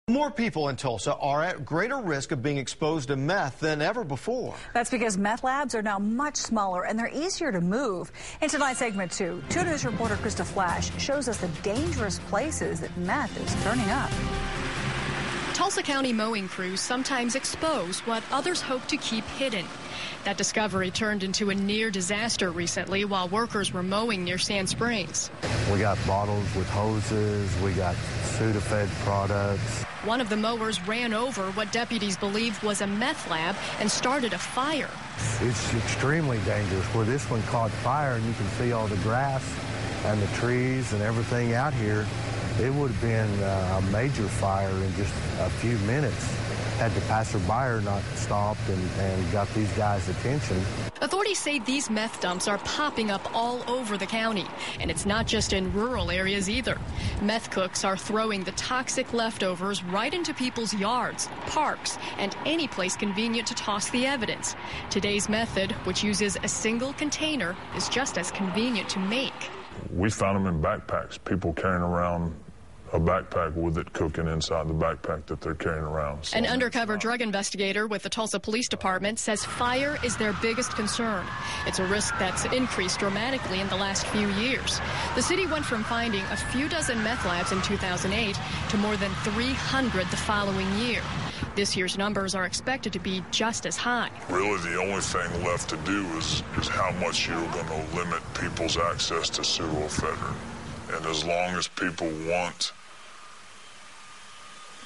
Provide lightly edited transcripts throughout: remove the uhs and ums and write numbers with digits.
More people in Tulsa are at greater risk of being exposed to meth than ever before. That's because meth labs are now much smaller and they're easier to move. In tonight's segment 2, 2 News reporter Krista Flash shows us the dangerous places that meth is turning up. Tulsa County mowing crews sometimes expose what others hope to keep hidden. That discovery turned into a near disaster recently while workers were mowing near Sand Springs. We got bottles with hoses, we got Sudafed products. One of the mowers ran over what deputies believed was a meth lab and started a fire. It's extremely dangerous. Where this one caught fire and you can see all the grass and the trees and everything out here, it would have been a major fire in just a few minutes had the passerby not stopped and got these guys' attention. Authorities say these meth dumps are popping up all over the county, and it's not just in rural areas either. Meth cooks are throwing the toxic leftovers right into people's yards, parks, and any place convenient to toss the evidence. Today's method, which uses a single container, is just as convenient to make. We found them in backpacks, people carrying around a backpack with it cooking inside the backpack that they're carrying around. So an undercover drug investigator with the Tulsa Police Department says fire is their biggest concern. It's a risk that's increased dramatically in the last few years. The city went from finding a few dozen meth labs in 2008 to more than 300 the following year. This year's numbers are expected to be just as high. Really, the only thing left to do is how much you're going to limit people's access to pseudoephedrine. And as long as people want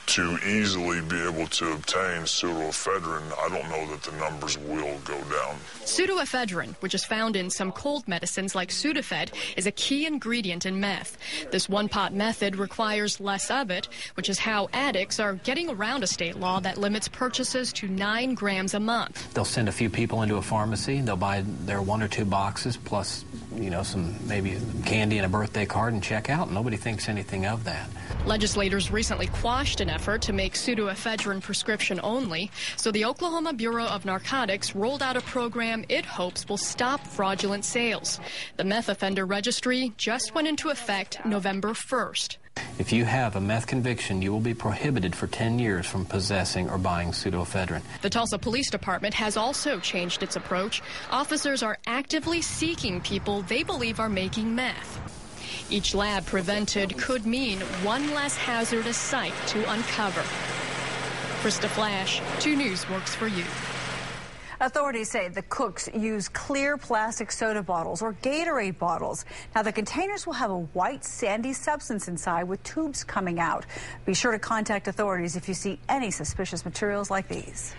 to easily be able to obtain pseudoephedrine, I don't know that the numbers will go down. Pseudoephedrine, which is found in some cold medicines like Sudafed, is a key ingredient in meth. This one-pot method requires less of it, which is how addicts are getting around a state law that limits purchases to 9 grams a month. They'll send a few people into a pharmacy, they'll buy their 1 or 2 boxes plus, some maybe candy and a birthday card and check out. Nobody thinks anything of that. Legislators recently quashed an effort to make pseudoephedrine prescription only, so the Oklahoma Bureau of Narcotics rolled out a program it hopes will stop fraudulent sales. The meth offender registry just went into effect November 1st. If you have a meth conviction, you will be prohibited for 10 years from possessing or buying pseudoephedrine. The Tulsa Police Department has also changed its approach. Officers are actively seeking people they believe are making meth. Each lab prevented could mean one less hazardous site to uncover. Krista Flash, 2 News works for you. Authorities say the cooks use clear plastic soda bottles or Gatorade bottles. Now, the containers will have a white, sandy substance inside with tubes coming out. Be sure to contact authorities if you see any suspicious materials like these.